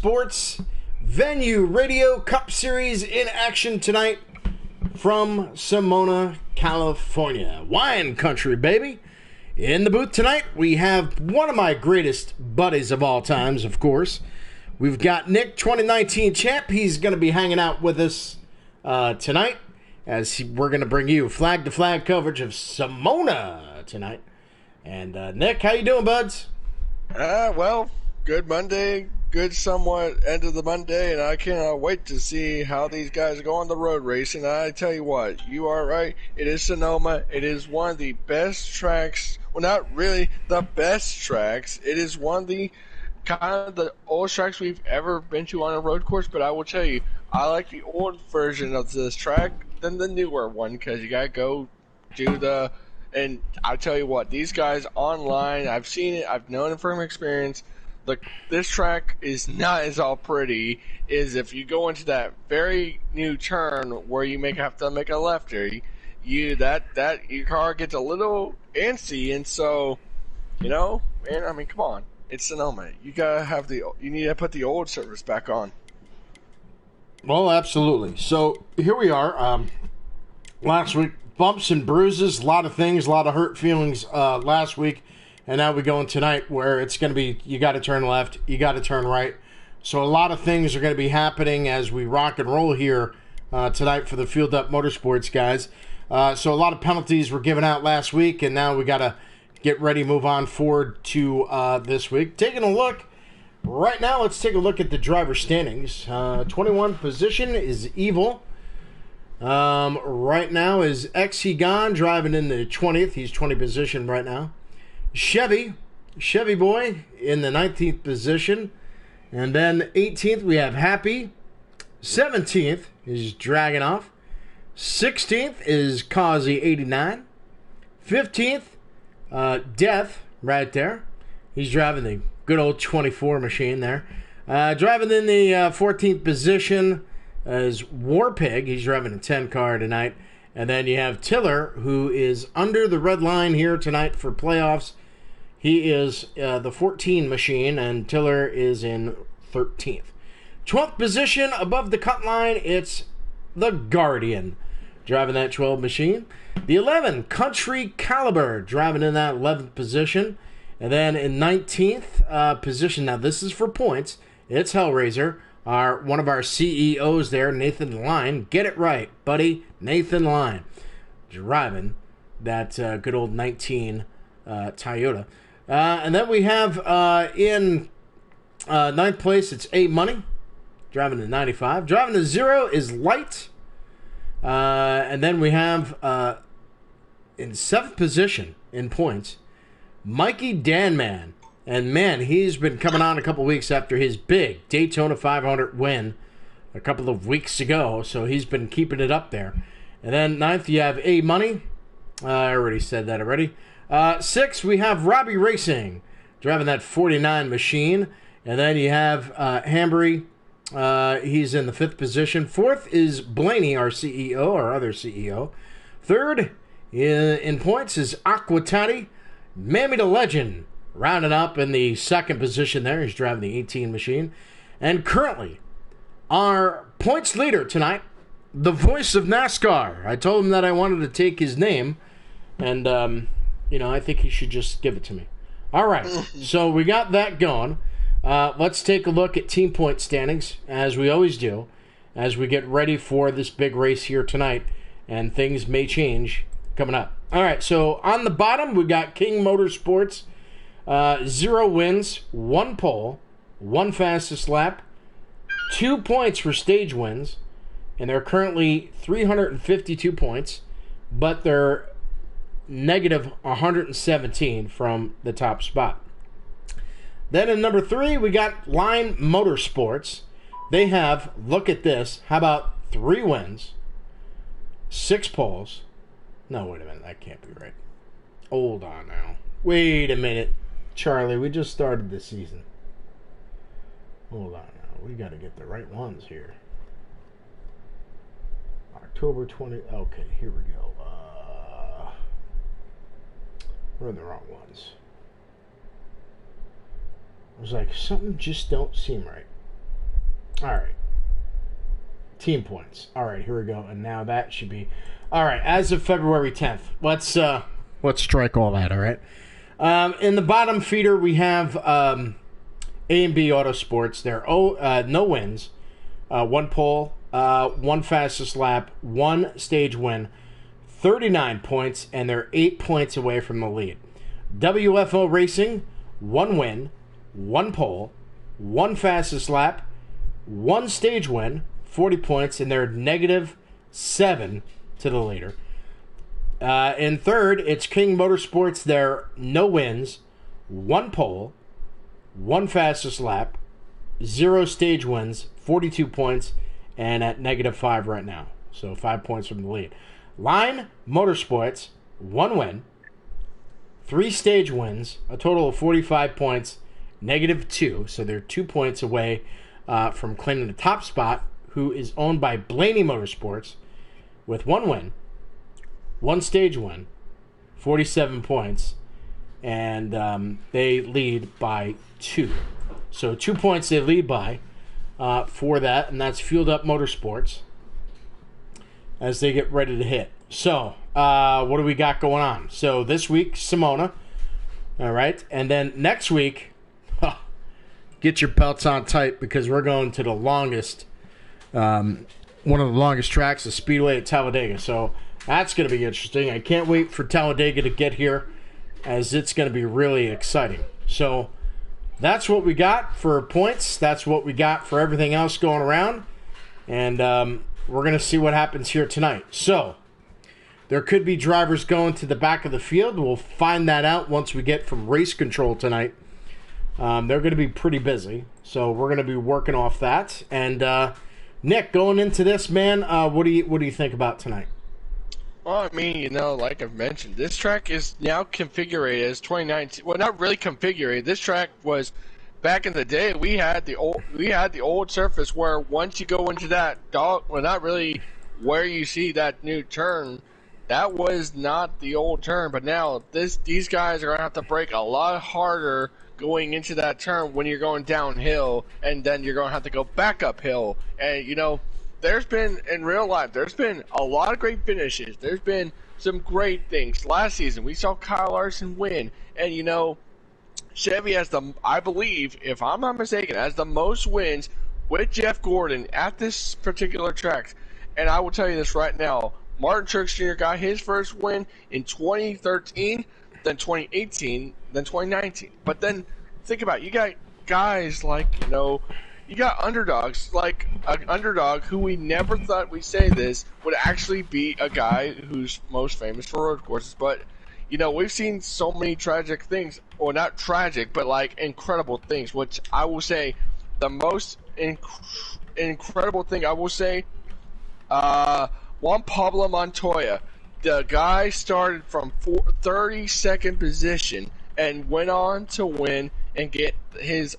MotorSports Venue Radio Cup Series in action tonight from Sonmona, California. Wine country, baby. In the booth tonight, we have one of my greatest buddies of all times, of course. We've got Nick, 2019 champ. He's going to be hanging out with us tonight as we're going to bring you flag-to-flag coverage of Sonmona tonight. And Nick, how you doing, buds? Well, good Monday, good somewhat end of the Monday, and I cannot wait to see how these guys go on the road racing. I tell you what, you are right. It is Sonoma. It is one of the best tracks. Well, not really the best tracks. It is one of the kind of the oldest tracks we've ever been to on a road course, but I will tell you, I like the old version of this track than the newer one because you got to go do the... And I tell you what, these guys online, I've seen it, I've known it from experience. Look, this track is not as all pretty as if you go into that very new turn where you have to make a left there. Your car gets a little antsy, and so, man, I mean, come on, it's Sonoma. You need to put the old service back on. Well, absolutely. So here we are. Last week, bumps and bruises, a lot of things, a lot of hurt feelings last week. And now we go in tonight where it's going to be, you got to turn left, you got to turn right. So a lot of things are going to be happening as we rock and roll here tonight for the Fueled Up Motorsports guys. So a lot of penalties were given out last week, and now we got to get ready, move on forward to this week. Taking a look, right now, let's take a look at the driver standings. 21 position is Evil. Right now is Exigon driving in the 20th. He's 20 position right now. Chevy Boy in the 19th position. And then 18th we have Happy. 17th is Dragon Off. 16th is Causey 89. 15th, Death right there. He's driving the good old 24 machine there. Driving in the 14th position is Warpig. He's driving a 10 car tonight. And then you have Tiller, who is under the red line here tonight for playoffs. He is the 14 machine, and Tiller is in 13th. 12th position above the cut line, it's the Guardian, driving that 12 machine. The 11, Country Caliber, driving in that 11th position. And then in 19th position, now this is for points, it's Hellraiser, one of our CEOs there, Nathan Line. Get it right, buddy, Nathan Line, driving that good old 19 Toyota. And then we have in 9th place, it's A Money, driving the 95. Driving the 0 is Light. And then we have in 7th position in points, Mikey Danman. And man, he's been coming on a couple weeks after his big Daytona 500 win a couple of weeks ago. So he's been keeping it up there. And then 9th, you have A Money. I already said that already. 6th, we have Robbie Racing, driving that 49 machine. And then you have Hambury. He's in the 5th position. 4th is Blaney, our CEO, our other CEO. 3rd in points is Aquatati. Mammy the Legend, rounding up in the 2nd position there. He's driving the 18 machine. And currently, our points leader tonight, the voice of NASCAR. I told him that I wanted to take his name. And, I think he should just give it to me. All right, so we got that going. Let's take a look at team point standings, as we always do, as we get ready for this big race here tonight, and things may change coming up. All right, so on the bottom, we got King Motorsports, 0 wins, 1 pole, 1 fastest lap, 2 points for stage wins, and they're currently 352 points, but they're negative 117 from the top spot. Then in number 3, we got Line Motorsports. They have, look at this, how about 3 wins, 6 poles. No, wait a minute, that can't be right. Hold on now. Wait a minute, Charlie, we just started the season. Hold on now, we got to get the right ones here. October 20, okay, here we go. We're in the wrong ones. I was like, something just don't seem right. All right. Team points. All right, here we go. And now that should be... All right, as of February 10th, let's strike all that, all right? In the bottom feeder, we have A and B Autosports. They're no wins, 1 pole, 1 fastest lap, 1 stage win, 39 points, and they're 8 points away from the lead. WFO Racing, 1 win, 1 pole, 1 fastest lap, 1 stage win, 40 points, and they're -7 to the leader. In third, it's King Motorsports. They're no wins, 1 pole, 1 fastest lap, 0 stage wins, 42 points, and at -5 right now. So 5 points from the lead. Line Motorsports, 1 win, 3 stage wins, a total of 45 points, -2. So they're 2 points away from claiming the top spot, who is owned by Blaney Motorsports with 1 win, 1 stage win, 47 points, and they lead by 2. So 2 points they lead by for that, and that's Fueled Up Motorsports as they get ready to hit. So what do we got going on? So this week, Sonmona, all right, and then next week, get your belts on tight because we're going to the longest, one of the longest tracks, the Speedway at Talladega. So that's going to be interesting. I can't wait for Talladega to get here, as it's going to be really exciting. So that's what we got for points. That's what we got for everything else going around. And we're going to see what happens here tonight. So there could be drivers going to the back of the field. We'll find that out once we get from race control tonight. They're going to be pretty busy. So we're going to be working off that. And Nick, going into this, man, what do you think about tonight? Well, I mean, like I've mentioned, this track is now configured as 2019. Well, not really configured. This track was back in the day. We had the old surface where once you go into that not really where you see that new turn. That was not the old turn, but now these guys are gonna have to brake a lot harder going into that turn when you're going downhill, and then you're gonna have to go back uphill. And there's been, in real life, there's been a lot of great finishes. There's been some great things. Last season, we saw Kyle Larson win. And, Chevy has I believe, if I'm not mistaken, has the most wins with Jeff Gordon at this particular track. And I will tell you this right now. Martin Truex Jr. got his first win in 2013, then 2018, then 2019. But then, think about it. You got guys like, you got underdogs, like an underdog who we never thought we'd say this would actually be a guy who's most famous for road courses. But, we've seen so many tragic things, or not tragic, but like incredible things, which I will say the most incredible thing I will say, Juan Pablo Montoya. The guy started from 32nd position and went on to win and get his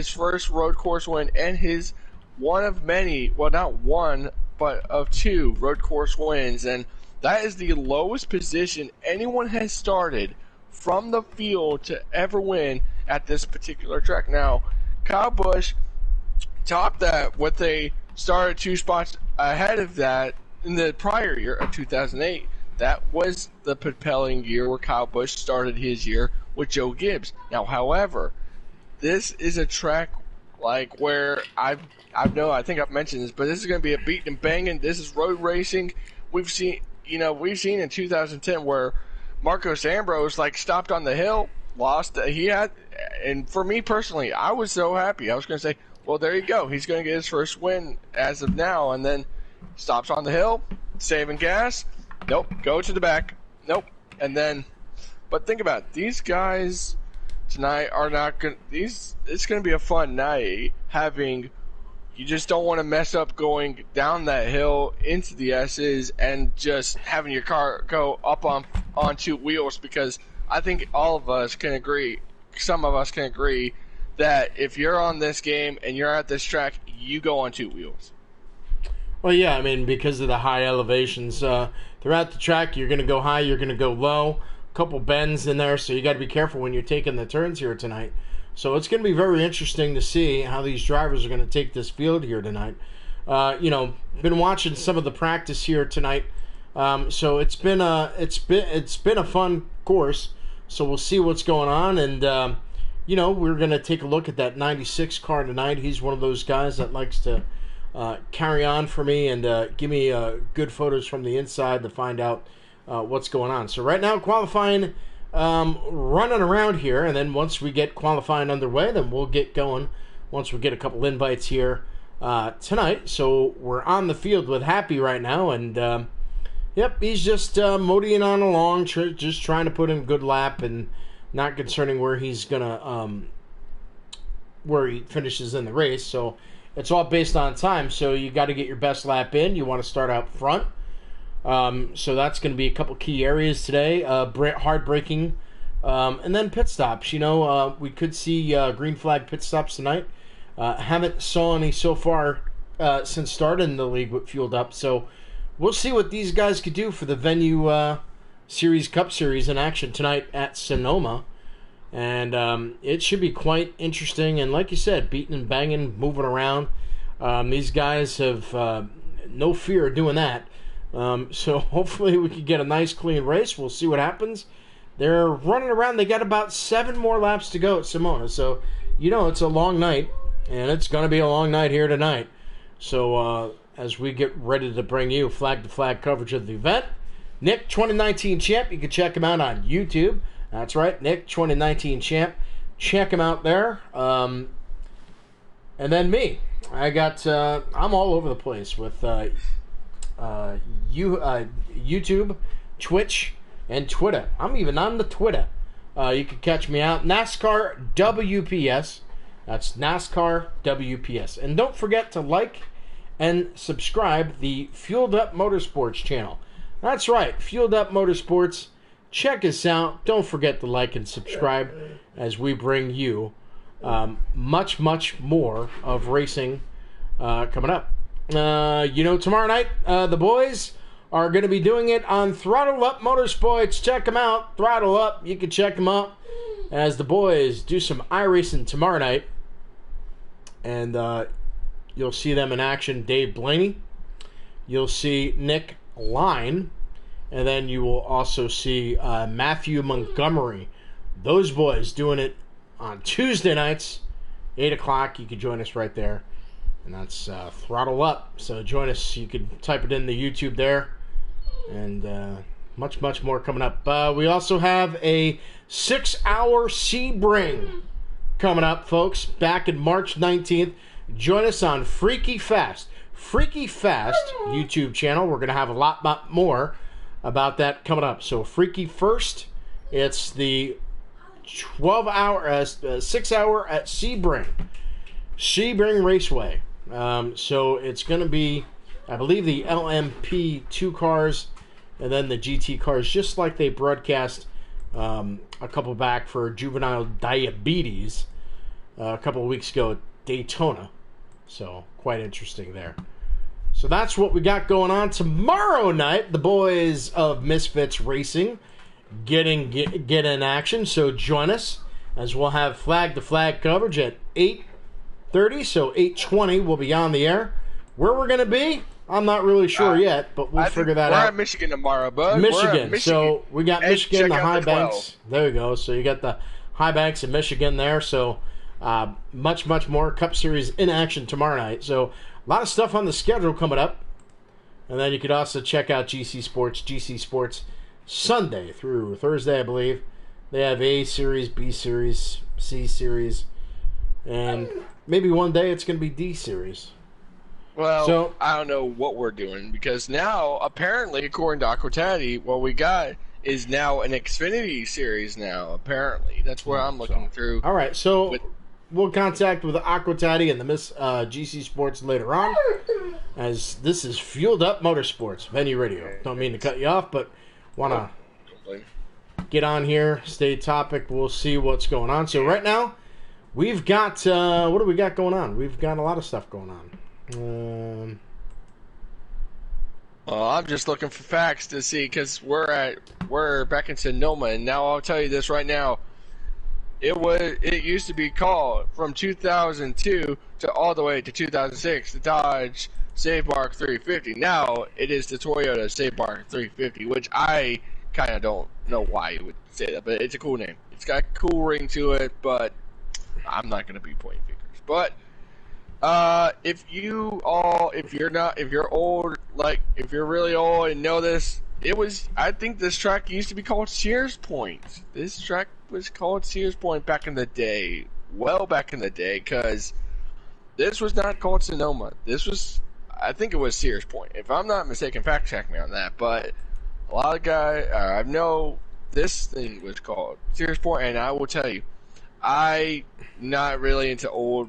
first road course win and his one of many, well, not one, but of 2 road course wins. And that is the lowest position anyone has started from the field to ever win at this particular track. Now, Kyle Busch topped that with a started 2 spots ahead of that in the prior year of 2008. That was the propelling year where Kyle Busch started his year with Joe Gibbs. Now, however, this is a track like where I think I've mentioned this, but this is going to be a beating and banging. This is road racing. We've seen in 2010 where Marcos Ambrose stopped on the hill, lost. And for me personally, I was so happy. I was going to say, well, there you go. He's going to get his first win as of now, and then stops on the hill, saving gas. Nope, go to the back. Nope, and then. But think about it. These guys tonight are not going. It's going to be a fun night. You just don't want to mess up going down that hill into the S's and just having your car go up on 2 wheels, because I think all of us can agree, some of us can agree, that if you're on this game and you're at this track, you go on 2 wheels. Well, yeah, I mean, because of the high elevations throughout the track, you're going to go high, you're going to go low, a couple bends in there, so you got to be careful when you're taking the turns here tonight. So it's going to be very interesting to see how these drivers are going to take this field here tonight. Been watching some of the practice here tonight. So it's been a fun course. So we'll see what's going on, and we're going to take a look at that 96 car tonight. He's one of those guys that likes to carry on for me and give me good photos from the inside to find out what's going on. So right now, qualifying running around here, and then once we get qualifying underway, then we'll get going once we get a couple invites here tonight. So we're on the field with Happy right now, and he's just motoring on along, just trying to put in a good lap and not concerning where he's gonna where he finishes in the race. So it's all based on time. So you got to get your best lap in. You want to start out front. So that's going to be a couple key areas today. Hard braking, and then pit stops. We could see green flag pit stops tonight. Haven't saw any so far since starting the league with Fueled Up. So we'll see what these guys could do for the Venue Series Cup Series in action tonight at Sonoma. And it should be quite interesting. And like you said, beating and banging, moving around. These guys have no fear of doing that. So hopefully we can get a nice clean race. We'll see what happens. They're running around. They got about 7 more laps to go at Sonmona. So, it's a long night, and it's going to be a long night here tonight. So as we get ready to bring you flag-to-flag coverage of the event, Nick, 2019 champ. You can check him out on YouTube. That's right, Nick, 2019 champ. Check him out there. And then me. I'm all over the place with YouTube, Twitch, and Twitter. I'm even on the Twitter. You can catch me out. NASCAR WPS. That's NASCAR WPS. And don't forget to like and subscribe the Fueled Up Motorsports channel. That's right, Fueled Up Motorsports. Check us out. Don't forget to like and subscribe as we bring you much, much more of racing coming up. Tomorrow night, the boys are going to be doing it on Throttle Up Motorsports. Check them out. Throttle Up. You can check them out as the boys do some iRacing tomorrow night. And you'll see them in action. Dave Blaney. You'll see Nick Line. And then you will also see Matthew Montgomery. Those boys doing it on Tuesday nights, 8 o'clock. You can join us right there. And that's Throttle Up. So join us. You can type it in the YouTube there. And much, much more coming up. We also have a 6-hour Sebring coming up, folks. Back in March 19th. Join us on Freaky Fast. Freaky Fast YouTube channel. We're going to have a lot more about that coming up. So Freaky First. It's the 6-hour at Sebring. Sebring Raceway. So it's going to be, I believe, the LMP2 cars and then the GT cars, just like they broadcast a couple back for Juvenile Diabetes a couple of weeks ago at Daytona. So quite interesting there. So that's what we got going on. Tomorrow night, the boys of Misfits Racing get in action. So join us as we'll have flag-to-flag coverage at 8:30, so 8:20 we'll be on the air. Where we're going to be, I'm not really sure yet, but we'll figure that out. We're at Michigan tomorrow, bud. Michigan. So we got Michigan, the High Banks. There you go. So you got the High Banks in Michigan there. So much, much more Cup Series in action tomorrow night. So a lot of stuff on the schedule coming up. And then you could also check out GC Sports Sunday through Thursday, I believe. They have A Series, B Series, C Series, and maybe one day it's going to be D Series. Well, so, I don't know what we're doing because now, apparently, according to Aquatati, what we got is now an Xfinity Series now, apparently. That's where I'm looking through. All right, so we'll contact with Aquatati and the Miss GC Sports later on, as this is Fueled Up Motorsports, Venue Radio. Don't mean to cut you off, but want to get on here, stay topic. We'll see what's going on. So right now, we've got, what do we got going on? We've got a lot of stuff going on. I'm just looking for facts to see because we're back in Sonoma, and now I'll tell you this right now. It used to be called from 2002 to all the way to 2006 the Dodge Safemark 350. Now it is the Toyota Safemark 350, which I kind of don't know why you would say that, but it's a cool name. It's got a cool ring to it, but I'm not going to be pointing fingers. But if you're old, like if you're really old and know this, I think this track used to be called Sears Point. This track was called Sears Point back in the day, well back in the day, because this was not called Sonoma. I think it was Sears Point. If I'm not mistaken, fact check me on that. But a lot of guys, I know this thing was called Sears Point, and I will tell you, I not really into old,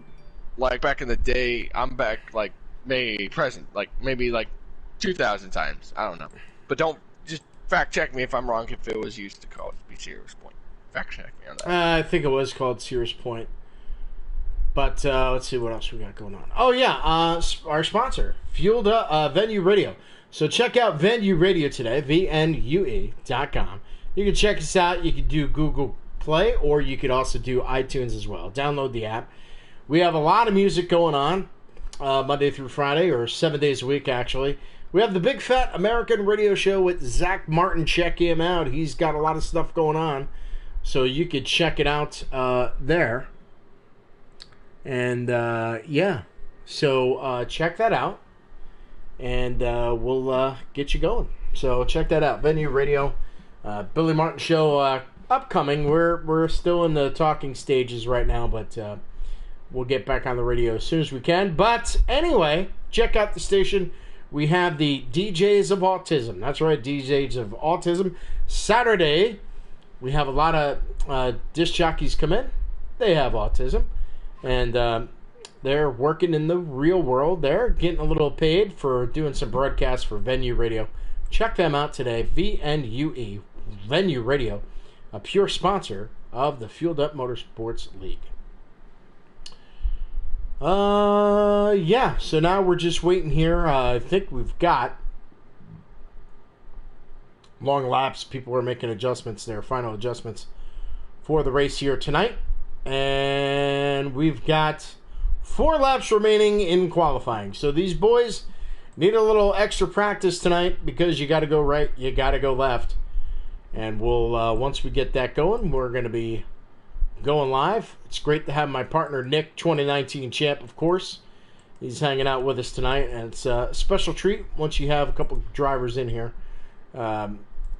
like back in the day. I'm back like maybe 2,000 times. I don't know. But don't just fact check me if I'm wrong. If it was used to call it to be Sears Point, fact check me on that. I think it was called Sears Point. But let's see what else we got going on. Oh yeah, our sponsor, Fueled Up Venue Radio. So check out Venue Radio today, VNUE.com. You can check us out. You can do Google Play, or you could also do iTunes as well. Download the app. We have a lot of music going on Monday through Friday, or 7 days a week actually. We have the Big Fat American Radio Show with Zach Martin. Check him out. He's got a lot of stuff going on. So you could check it out there. And, yeah. So check that out. And we'll get you going. So check that out. Venue Radio. Billy Martin Show upcoming. We're still in the talking stages right now. But we'll get back on the radio as soon as we can. But anyway, check out the station. We have the DJs of Autism. That's right, DJs of Autism. Saturday, we have a lot of disc jockeys come in. They have autism. And they're working in the real world. They're getting a little paid for doing some broadcasts for Venue Radio. Check them out today. VNUE, Venue Radio, a pure sponsor of the Fueled Up Motorsports League. Yeah, so now we're just waiting here. I think we've got long laps. People are making adjustments there, final adjustments for the race here tonight. And we've got 4 laps remaining in qualifying. So these boys need a little extra practice tonight because you got to go right, you got to go left. And we'll once we get that going, we're going to be going live. It's great to have my partner Nick, 2019 champ, of course. He's hanging out with us tonight, and it's a special treat once you have a couple drivers in here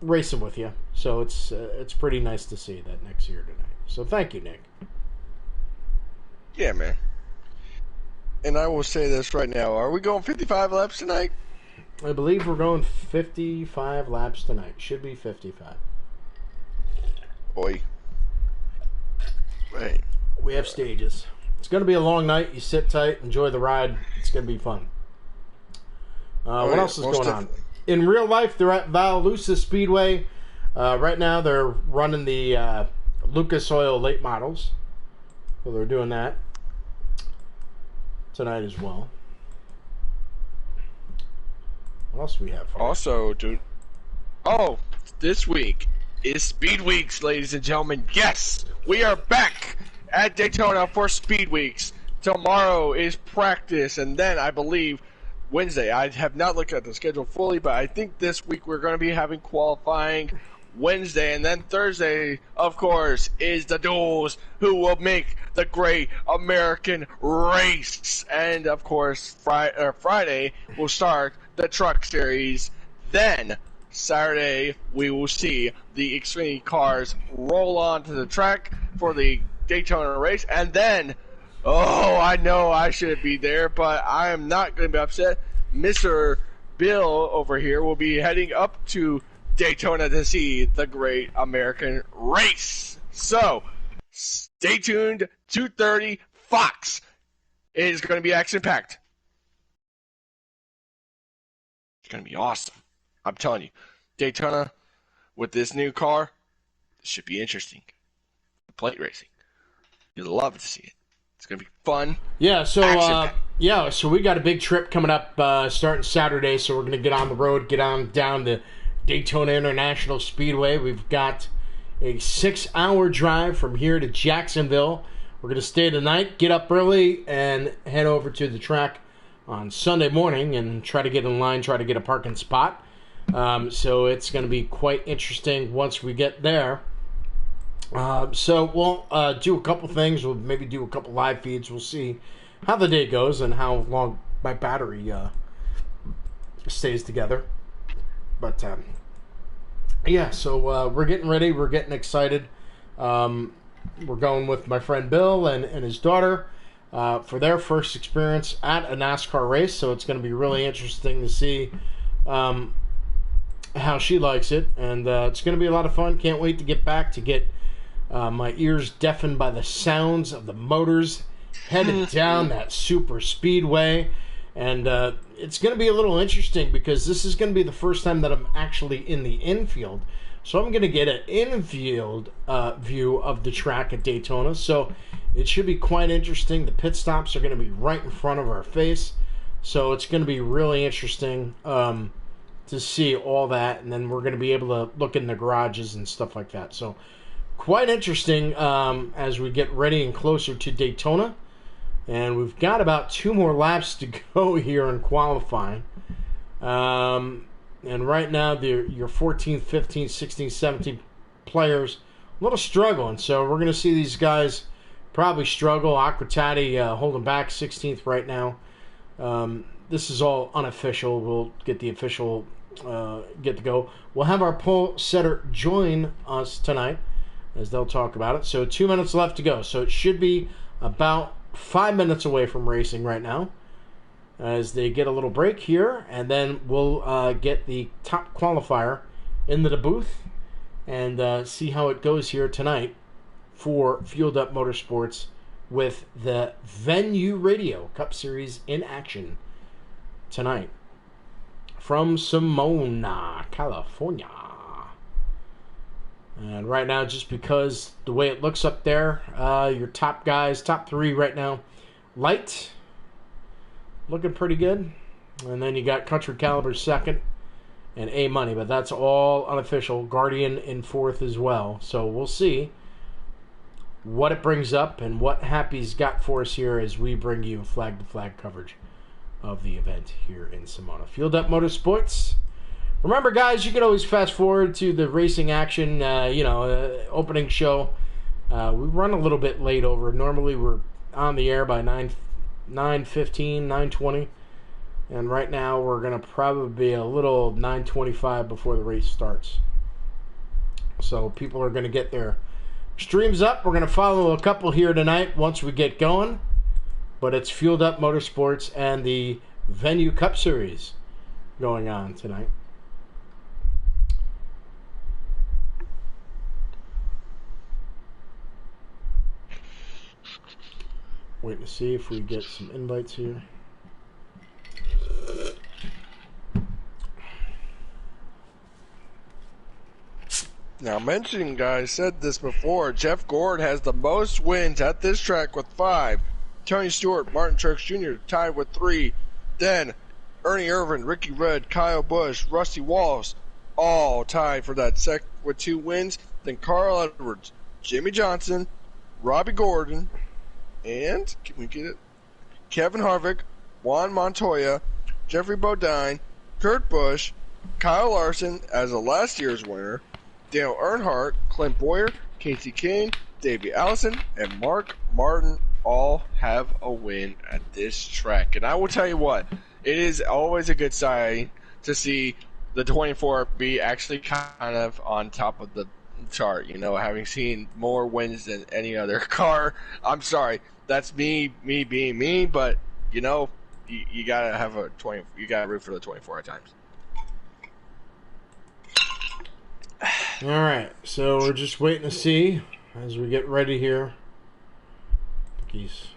racing with you. So it's pretty nice to see that Nick's here tonight. So thank you, Nick. Yeah, man. And I will say this right now. Are we going 55 laps tonight? I believe we're going 55 laps tonight. Should be 55. Boy. Right. We have stages. It's going to be a long night. You sit tight, enjoy the ride. It's going to be fun. What else is going on? In real life, they're at Vallusa Speedway. Right now, they're running the Lucas Oil late models. So they're doing that tonight as well. What else do we have? Also, dude. Oh, this week is Speed Weeks, ladies and gentlemen. Yes, we are back at Daytona for Speed Weeks. Tomorrow is practice, and then I believe Wednesday. I have not looked at the schedule fully, but I think this week we're going to be having qualifying Wednesday, and then Thursday, of course, is the duels who will make the great American race. And, of course, Friday will start the Truck Series. Then, Saturday, we will see the Xfinity cars roll onto the track for the Daytona race. And then, oh, I know I should be there, but I am not going to be upset. Mr. Bill over here will be heading up to Daytona to see the great American race. So, stay tuned. 2:30 Fox. It is going to be action-packed. It's going to be awesome. I'm telling you. Daytona with this new car, it should be interesting. Plate racing. You'll love to see it. It's going to be fun. Yeah, so we got a big trip coming up starting Saturday, so we're going to get on the road, get on down to Daytona International Speedway. We've got a 6-hour drive from here to Jacksonville. We're going to stay the night, get up early, and head over to the track on Sunday morning and try to get in line, try to get a parking spot. So it's going to be quite interesting once we get there. So we'll do a couple things. We'll maybe do a couple live feeds. We'll see how the day goes and how long my battery stays together. But yeah, so we're getting ready. We're getting excited. We're going with my friend Bill and his daughter for their first experience at a NASCAR race. So it's going to be really interesting to see how she likes it. And it's going to be a lot of fun. Can't wait to get back to get my ears deafened by the sounds of the motors headed down that super speedway. And it's going to be a little interesting because this is going to be the first time that I'm actually in the infield. So I'm going to get an infield view of the track at Daytona. So it should be quite interesting. The pit stops are going to be right in front of our face. So it's going to be really interesting to see all that. And then we're going to be able to look in the garages and stuff like that. So quite interesting as we get ready and closer to Daytona. And we've got about 2 more laps to go here in qualifying. And right now, your 14th, 15th, 16th, 17th players a little struggling. So we're going to see these guys probably struggle. Aquatati holding back 16th right now. This is all unofficial. We'll get the official get to go. We'll have our pole setter join us tonight as they'll talk about it. So 2 minutes left to go. So it should be about 5 minutes away from racing right now as they get a little break here, and then we'll get the top qualifier into the booth and see how it goes here tonight for Fueled Up Motorsports with the Venue Radio Cup Series in action tonight from Sonmona, California. And right now, just because the way it looks up there, your top guys, top 3 right now, Light, looking pretty good. And then you got Country Caliber second and A Money, but that's all unofficial. Guardian in 4th as well. So we'll see what it brings up and what Happy's got for us here as we bring you flag-to-flag coverage of the event here in Sonmona. Fueled Up Motorsports. Remember, guys, you can always fast forward to the racing action, opening show. We run a little bit late over. Normally, we're on the air by 9:15, 9:20. And right now, we're going to probably be a little 9:25 before the race starts. So people are going to get their streams up. We're going to follow a couple here tonight once we get going. But it's Fueled Up Motorsports and the Venue Cup Series going on tonight. Waiting to see if we get some invites here. Now, mentioning, guys, said this before, Jeff Gord has the most wins at this track with 5. Tony Stewart, Martin Truex Jr. tied with 3. Then Ernie Irvan, Ricky Rudd, Kyle Busch, Rusty Wallace, all tied for that with 2 wins. Then Carl Edwards, Jimmy Johnson, Robbie Gordon, and can we get it? Kevin Harvick, Juan Montoya, Jeffrey Bodine, Kurt Busch, Kyle Larson as a last year's winner, Dale Earnhardt, Clint Boyer, Casey Kane, Davey Allison, and Mark Martin all have a win at this track. And I will tell you what, it is always a good sign to see the 24 be actually kind of on top of the chart, having seen more wins than any other car. I'm sorry, that's me being me, but you gotta have a 20. You gotta root for the 24 at times. All right, so we're just waiting to see as we get ready here. Geese.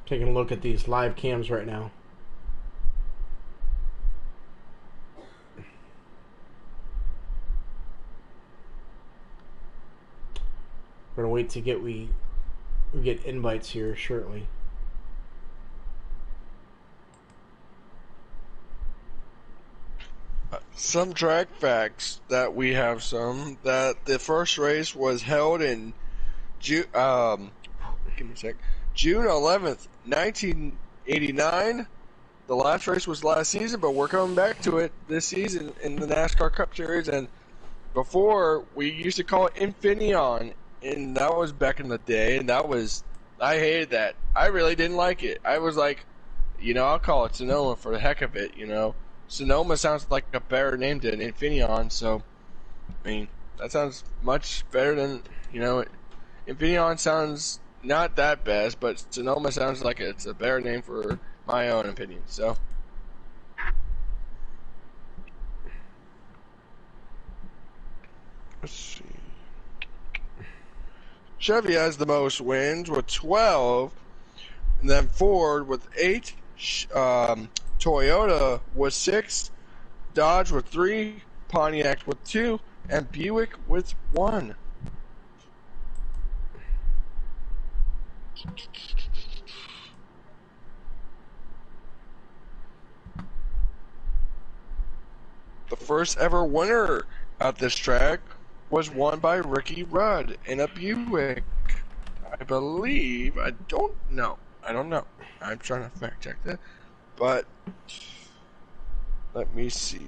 Taking a look at these live cams right now. We're gonna wait to get we get invites here shortly. Some track facts that we have that the first race was held in June 11th, 1989. The last race was last season, but we're coming back to it this season in the NASCAR Cup Series. And before, we used to call it Infineon, and that was back in the day, and I hated that. I really didn't like it. I was like, I'll call it Sonoma for the heck of it, Sonoma sounds like a better name than Infineon, so, I mean, that sounds much better than, Infineon sounds not that best, but Sonoma sounds like it's a better name for my own opinion, so. Let's see. Chevy has the most wins with 12, and then Ford with 8, Toyota with 6, Dodge with 3, Pontiac with 2, and Buick with 1. The first ever winner at this track was won by Ricky Rudd in a Buick. I believe. I don't know. I'm trying to fact check that. But let me see.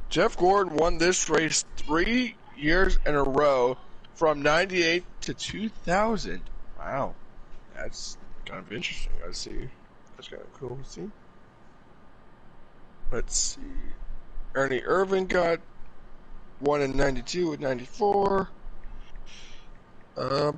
Jeff Gordon won this race 3 years in a row from 98 to 2000. Wow. That's kind of interesting. I see. That's kind of cool to see. Let's see. Ernie Irvin got one in 92 with 94. Let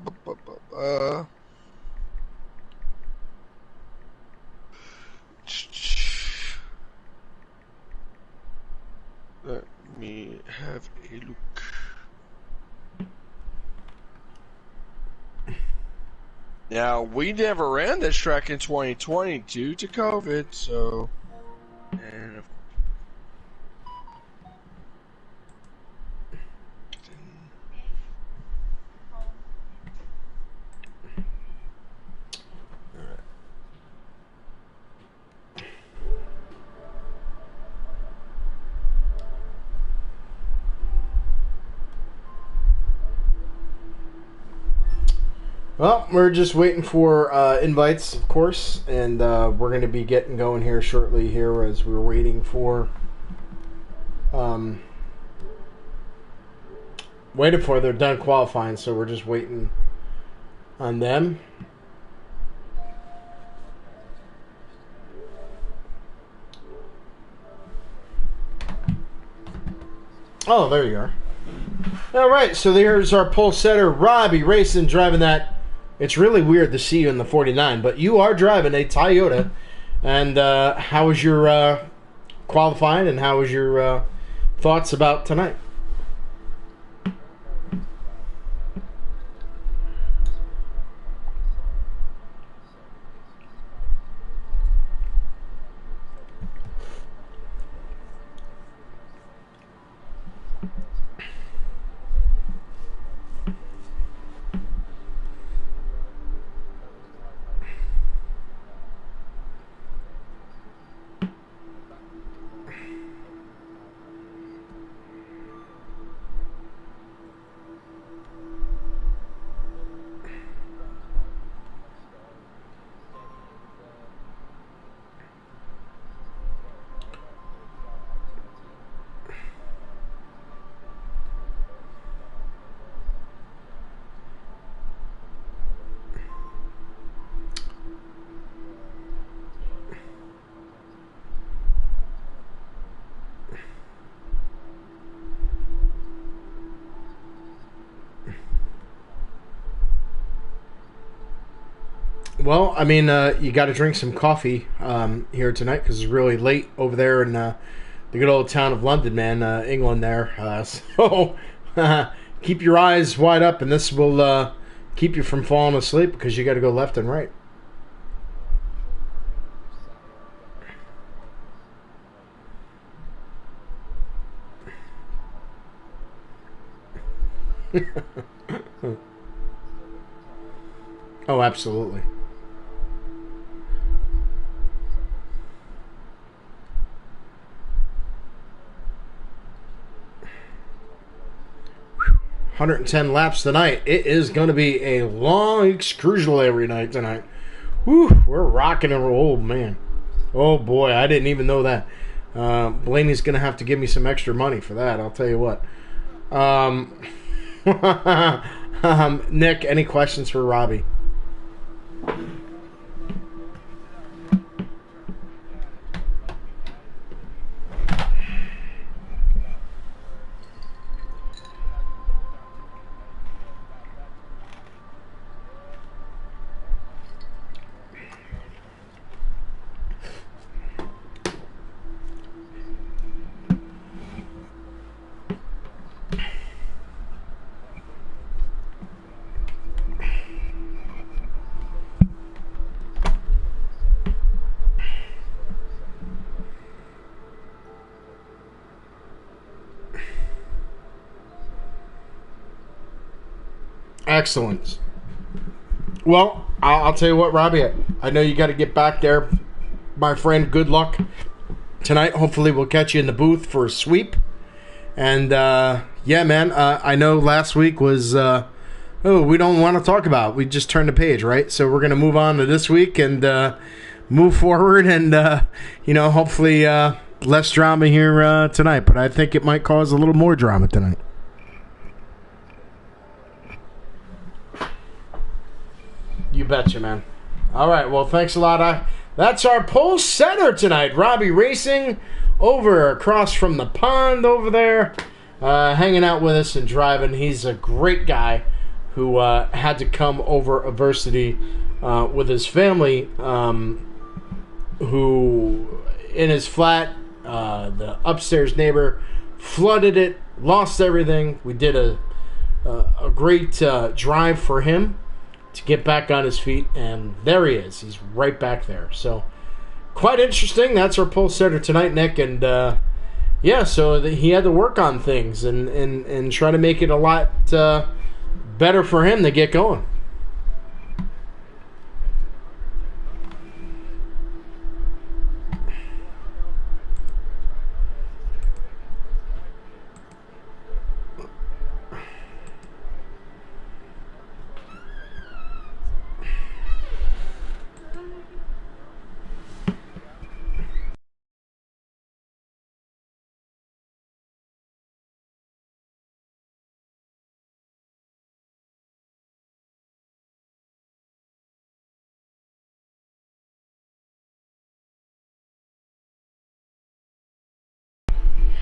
me have a look. Now, we never ran this track in 2020 due to COVID, so... And of Well, we're just waiting for invites, of course, and we're going to be getting going here shortly here as we're waiting for they're done qualifying, so we're just waiting on them. Oh, there you are. All right, so there's our pole setter, Robbie Racing, driving that. It's really weird to see you in the 49, but you are driving a Toyota. And how was your qualifying, and how was your thoughts about tonight? Well, I mean, you got to drink some coffee here tonight because it's really late over there in the good old town of London, man, England there. So keep your eyes wide up, and this will keep you from falling asleep because you got to go left and right. Oh, absolutely. $110 laps tonight. It is going to be a long, excruciatory night tonight. Whew, we're rocking and roll, oh, man. Oh boy, I didn't even know that. Blaney's going to have to give me some extra money for that, I'll tell you what. Nick, any questions for Robbie? Excellent. Well, I'll tell you what, Robbie. I know you got to get back there, my friend. Good luck tonight. Hopefully, we'll catch you in the booth for a sweep. And yeah, man. I know last week was we don't want to talk about it. We just turned the page, right? So we're gonna move on to this week and move forward, and hopefully less drama here tonight. But I think it might cause a little more drama tonight. You betcha, man. All right, well, thanks a lot. That's our pole setter tonight. Robbie Racing over across from the pond over there, hanging out with us and driving. He's a great guy who had to come over adversity with his family, who in his flat, the upstairs neighbor flooded it, lost everything. We did a great drive for him to get back on his feet, and there he is. He's right back there. So, quite interesting. That's our pole setter tonight, Nick. And, so he had to work on things and try to make it a lot better for him to get going.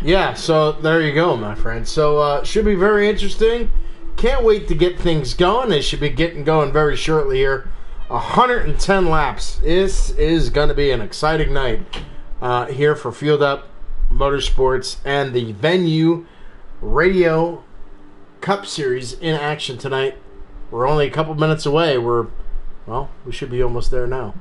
Yeah, so there you go, my friend. So should be very interesting. Can't wait to get things going. They should be getting going very shortly here. 110 laps. This is going to be an exciting night here for Field Up Motorsports and the Venue Radio Cup Series in action tonight. We're only a couple minutes away. We should be almost there now.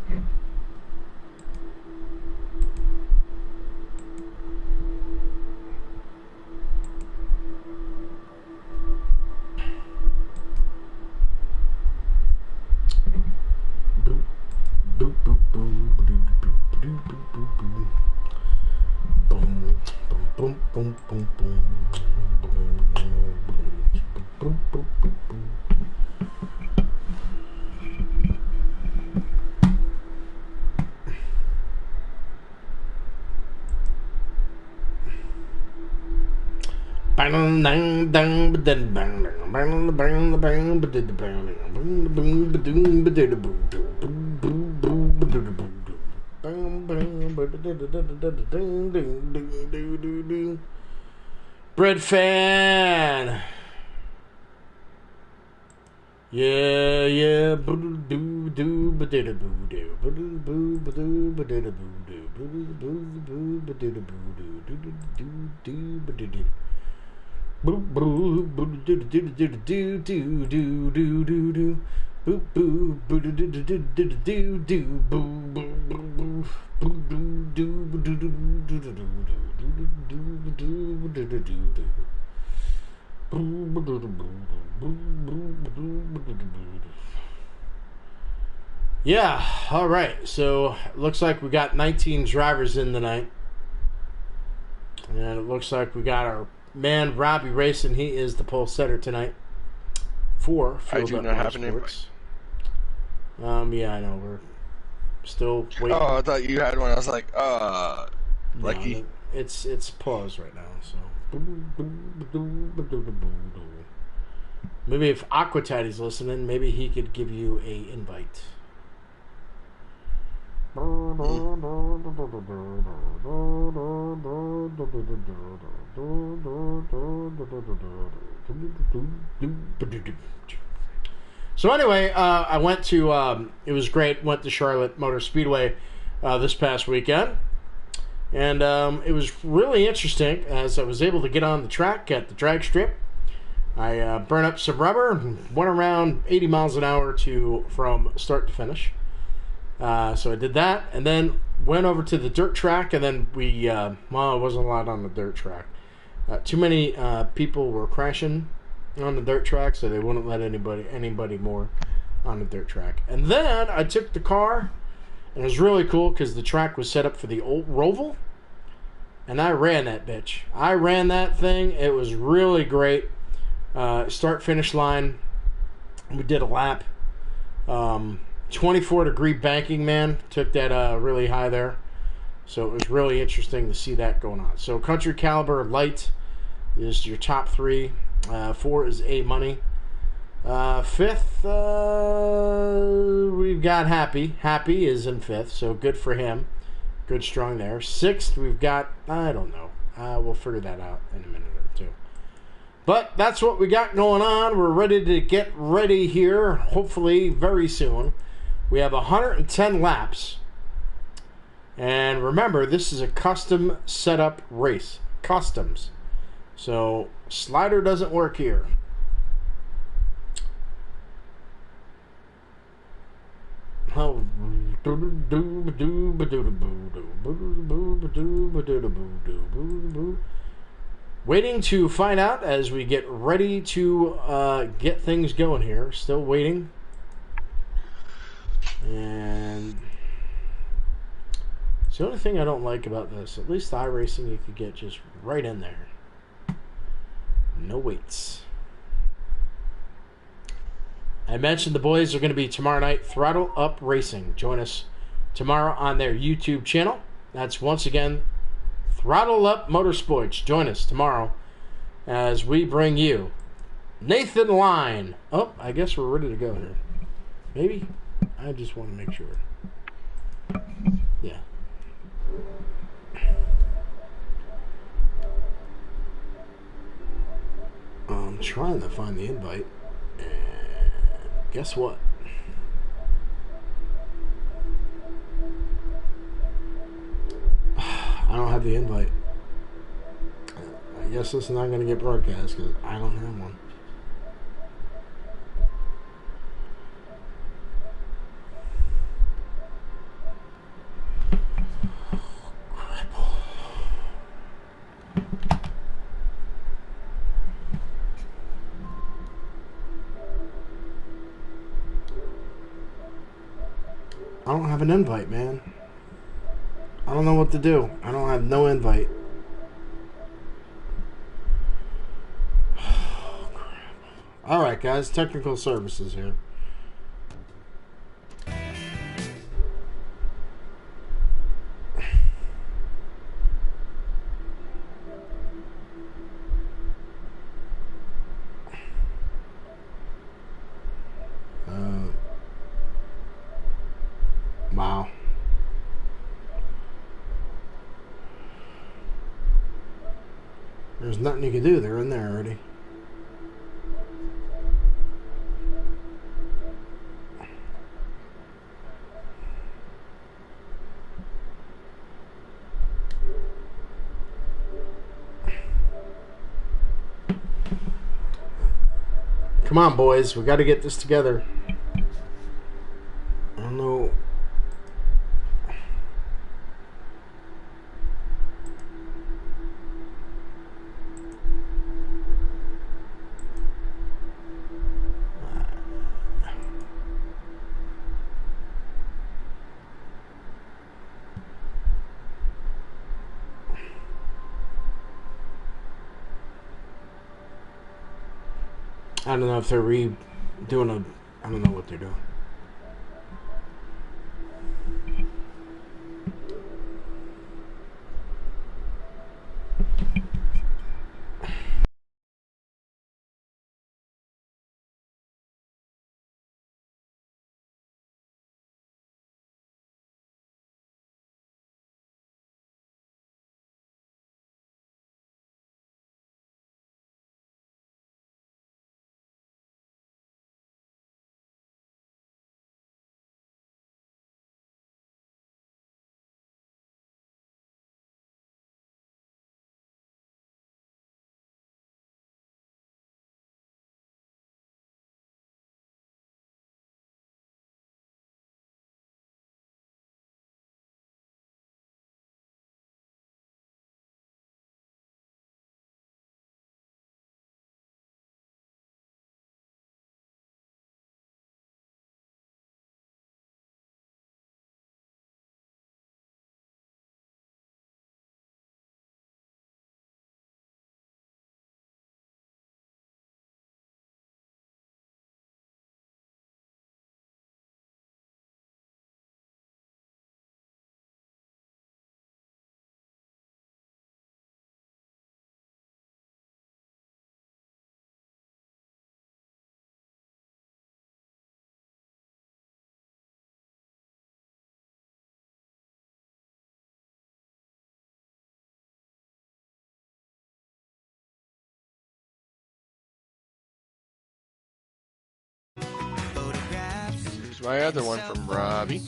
Bread fan. Yeah. Yeah, all right. So it looks like we got 19 drivers in tonight. And it looks like we got our man Robbie Racing. He is the pole setter tonight for Field Up Motorsports. Yeah, I know. We're still waiting. Oh, I thought you had one. I was like, lucky. No, it's pause right now. So maybe if Aquataddy's listening, maybe he could give you a invite. So anyway, I went to, it was great, went to Charlotte Motor Speedway this past weekend. And it was really interesting as I was able to get on the track at the drag strip. I burned up some rubber and went around 80 miles an hour from start to finish. So I did that, and then went over to the dirt track, and then it wasn't a lot on the dirt track. Too many people were crashing on the dirt track, so they wouldn't let anybody more on the dirt track. And then I took the car, and it was really cool because the track was set up for the old Roval, and I ran that bitch. I ran that thing. It was really great. Start-finish line, we did a lap. 24-degree banking, man. Took that really high there. So it was really interesting to see that going on. So Country Caliber Light is your top 3. 4 is A Money. 5th, we've got Happy. Happy is in 5th, so good for him. Good strong there. 6th, we've got, I don't know. We'll figure that out in a minute or two. But that's what we got going on. We're ready to get ready here, hopefully very soon. We have 110 laps. And remember, this is a custom setup race. Customs. So, slider doesn't work here. Waiting to find out as we get ready to get things going here. Still waiting. And it's the only thing I don't like about this. At least iRacing, you could get just right in there. No waits. I mentioned the boys are going to be tomorrow night, Throttle Up Racing. Join us tomorrow on their YouTube channel. That's once again Throttle Up Motorsports. Join us tomorrow as we bring you Nathan Line. Oh, I guess we're ready to go here. Maybe? I just want to make sure. Yeah. I'm trying to find the invite. And guess what? I don't have the invite. I guess this is not going to get broadcast because I don't have one. I don't have an invite, man. I don't know what to do. I don't have no invite. Alright, guys. Technical services here. Wow. There's nothing you can do. They're in there already. Come on, boys. We got to get this together. I don't know. I don't know if they're redoing I don't know what they're doing. Here's my other one from Robbie.